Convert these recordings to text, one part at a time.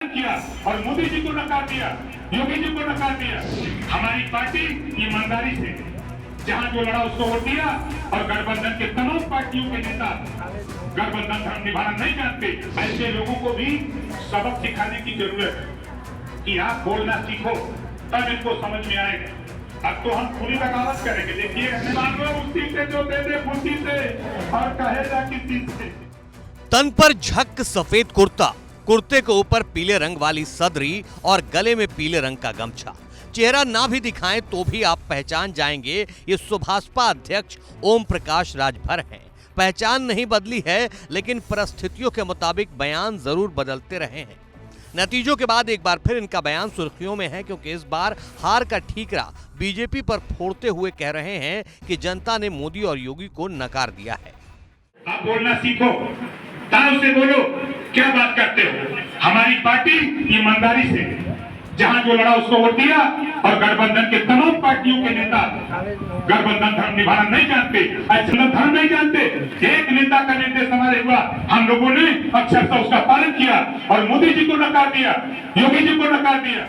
किया और मोदी जी को नकार दिया, योगी जी को नकार दिया। हमारी पार्टी ईमानदारी से जहां जो लड़ा उसको वोट दिया और गठबंधन के तमाम पार्टियों के नेता गठबंधन धर्म निभाना नहीं जानते, ऐसे लोगों को भी सबक सिखाने की जरूरत है कि आप बोलना सीखो, तब इनको समझ में आएगा। अब तो हम पूरी बगावत करेंगे। देखिए मांगो उसी से जो दे दे खुशी से और कहेगा किसी से। तन पर झक सफेद कुर्ता, कुर्ते के ऊपर पीले रंग वाली सदरी और गले में पीले रंग का गमछा। चेहरा ना भी दिखाएं तो भी आप पहचान जाएंगे ये सुभाषपा अध्यक्ष ओम प्रकाश राजभर हैं। पहचान नहीं बदली है, लेकिन परिस्थितियों के मुताबिक बयान जरूर बदलते रहे हैं। नतीजों के बाद एक बार फिर इनका बयान सुर्खियों में है, क्योंकि इस बार हार का ठीकरा बीजेपी पर फोड़ते हुए कह रहे हैं कि जनता ने मोदी और योगी को नकार दिया है। आप बोलना सीखो, ताव से बोलो, क्या बात करते हो। हमारी पार्टी ईमानदारी से जहां जो लड़ा उसको वोट दिया और गठबंधन के तमाम पार्टियों के नेता गठबंधन धर्म निभाना नहीं जानते, ऐसे धर्म नहीं जानते। एक नेता का निर्देश हमारे हुआ, हम लोगों ने अक्षरशः उसका पालन किया और मोदी जी को नकार दिया, योगी जी को नकार दिया।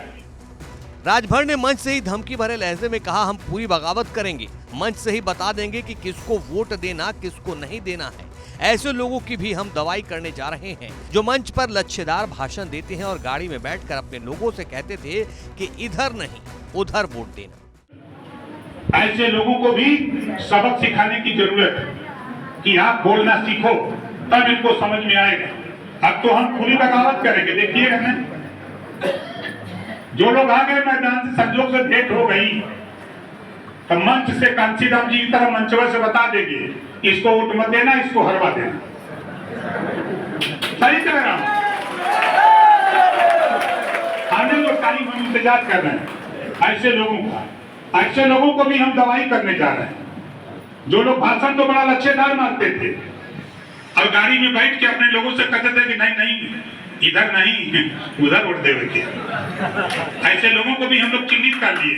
राजभर ने मंच से ही धमकी भरे लहजे में कहा, हम पूरी बगावत करेंगे, मंच से ही बता देंगे कि किसको वोट देना किसको नहीं देना है। ऐसे लोगों की भी हम दवाई करने जा रहे हैं जो मंच पर लच्छेदार भाषण देते हैं और गाड़ी में बैठकर अपने लोगों से कहते थे कि इधर नहीं उधर वोट देना। ऐसे लोगों को भी सबक सिखाने की जरूरत है कि आप बोलना सीखो, तब इनको समझ में आएगा। अब तो हम पूरी बगावत करेंगे। देखिए जो लोग आ गए मैदान से, संजोग से भेंट हो गई, तो मंच से कांशीराम जी की तरह मंचवर से बता देंगे, इसको वोट मत देना, इसको हरवा देना। सही कह रहा हूं। आने को टाइम हम इंतजार कर रहे हैं ऐसे लोगों को भी हम दवाई करने जा रहे हैं। जो लोग भाषण तो बड़ा लच्छेदार मारते थे और गाड़ी में बैठ के अपने लोगों से कहते थे कि नहीं इधर नहीं उधर वोट देवे के, ऐसे लोगों को भी हम लोग चिन्हित कर लिए।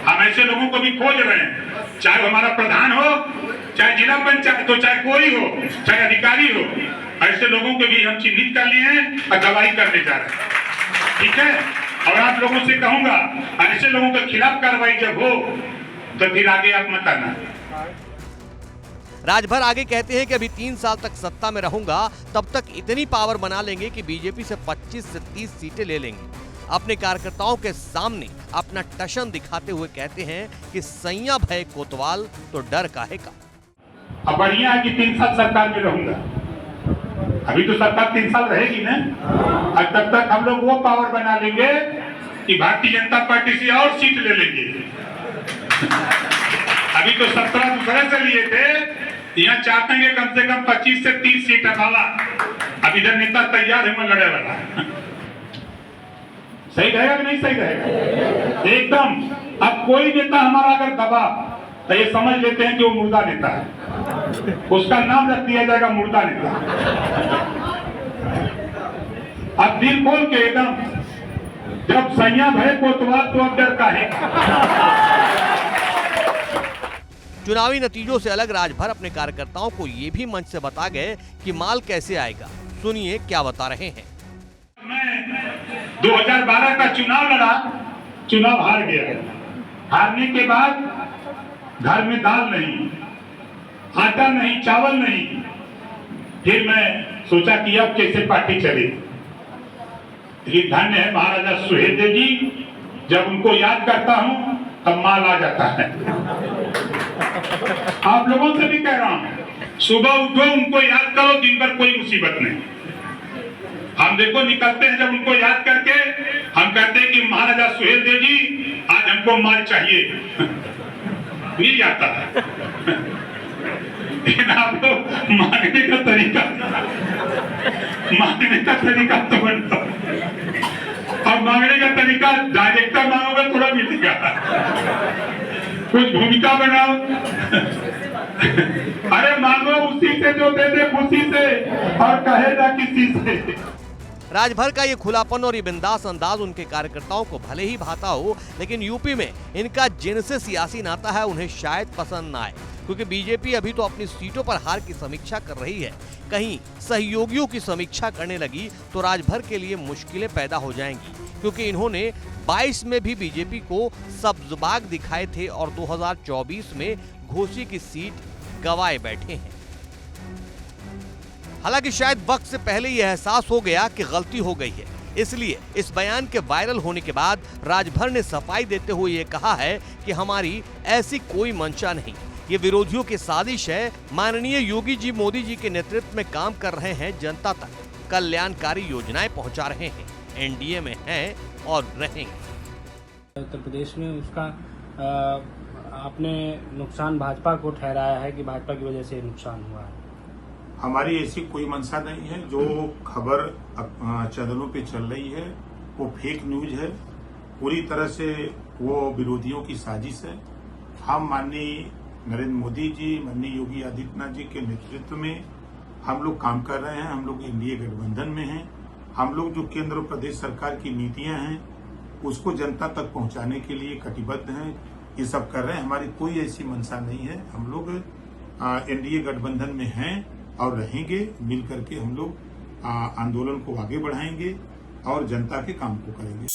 हम ऐसे लोगों को भी खोज रहे हैं, चाहे हमारा प्रधान हो, चाहे जिला पंचायत हो, चाहे कोई हो, चाहे अधिकारी हो, ऐसे लोगों को भी हम चिन्हित कर लिए हैं और दवाई करने जा रहे हैं। ठीक है, और आप लोगों से कहूंगा, ऐसे लोगों के खिलाफ कार्रवाई जब हो तो फिर आगे आप मत आना। राजभर आगे कहते हैं कि अभी 3 साल तक सत्ता में रहूंगा, तब तक इतनी पावर बना लेंगे कि बीजेपी से 25 से 30 सीटें ले लेंगे। अपने कार्यकर्ताओं के सामने अपना टशन दिखाते हुए कहते हैं कि सैया भय कोतवाल तो डर काहे का। अब बढ़िया है कि 3 साल सरकार में रहूंगा। अभी तो सरकार 3 साल रहेगी ना, और तब तक हम लोग वो पावर बना लेंगे कि भारतीय जनता पार्टी से और सीट ले लेंगे। अभी तो 17 दूसरे से लिए थे, यहाँ चाहते हैं कम से कम 25 से 30 सीट वाला। अब इधर नेता तैयार है लड़े वाला। सही रहेगा कि नहीं सही रहेगा? एकदम। अब कोई नेता हमारा अगर दबा तो ये समझ लेते हैं कि वो मुर्दा नेता है, उसका नाम रख दिया जाएगा मुर्दा नेता। अब दिल खोल के एकदम, जब सैया भय कोतवाल तो अब डर काहे का। चुनावी नतीजों से अलग राजभर अपने कार्यकर्ताओं को ये भी मंच से बता गए कि माल कैसे आएगा। सुनिए क्या बता रहे हैं। मैं 2012 का चुनाव लड़ा, चुनाव हार गया। हारने के बाद घर में दाल नहीं, आटा नहीं, चावल नहीं। फिर मैं सोचा कि अब कैसे पार्टी चले। लेकिन धन्य है महाराजा सुहेलदेव जी, जब उनको याद करता हूं तब माल आ जाता है। आप लोगों से भी कह रहा हूं, सुबह उठो, उनको याद करो, दिन भर कोई मुसीबत नहीं। हम देखो निकलते हैं, जब उनको याद करके हम कहते हैं कि महाराजा सुहेलदेव जी आज हमको माल चाहिए, मिल जाता है। लेकिन आप लोग मांगने का तरीका तो बनता, और मांगने का तरीका डायरेक्टर मांगोगे थोड़ा मिलेगा, कुछ भूमिका बनाओ। अरे मांगो उसी से जो दे दे खुशी से और कहेगा किसी से। राजभर का ये खुलापन और ये बिंदास अंदाज उनके कार्यकर्ताओं को भले ही भाता हो, लेकिन यूपी में इनका जिनसे सियासी नाता है उन्हें शायद पसंद ना आए, क्योंकि बीजेपी अभी तो अपनी सीटों पर हार की समीक्षा कर रही है। कहीं सहयोगियों की समीक्षा करने लगी तो राजभर के लिए मुश्किलें पैदा हो जाएंगी, क्योंकि इन्होंने 22 में भी बीजेपी को सब्जबाग दिखाए थे और 2024 में घोसी की सीट गंवाए बैठे हैं। हालांकि शायद वक्त से पहले यह एहसास हो गया कि गलती हो गई है, इसलिए इस बयान के वायरल होने के बाद राजभर ने सफाई देते हुए ये कहा है कि हमारी ऐसी कोई मंशा नहीं, ये विरोधियों की साजिश है। माननीय योगी जी मोदी जी के नेतृत्व में काम कर रहे हैं, जनता तक कल्याणकारी योजनाएं पहुंचा रहे हैं, एनडीए में हैं और रहेंगे। उत्तर प्रदेश में उसका आपने नुकसान भाजपा को ठहराया है कि भाजपा की वजह से नुकसान हुआ है। हमारी ऐसी कोई मंशा नहीं है। जो खबर चैनलों पे चल रही है वो फेक न्यूज है, पूरी तरह से वो विरोधियों की साजिश है। हम माननीय नरेंद्र मोदी जी, माननीय योगी आदित्यनाथ जी के नेतृत्व में हम लोग काम कर रहे हैं। हम लोग एनडीए गठबंधन में हैं। हम लोग जो केंद्र और प्रदेश सरकार की नीतियां हैं उसको जनता तक पहुंचाने के लिए कटिबद्ध हैं। ये सब कर रहे हैं। हमारी कोई ऐसी मंशा नहीं है। हम लोग एनडीए गठबंधन में हैं और रहेंगे। मिल करके हम लोग आंदोलन को आगे बढ़ाएंगे और जनता के काम को करेंगे।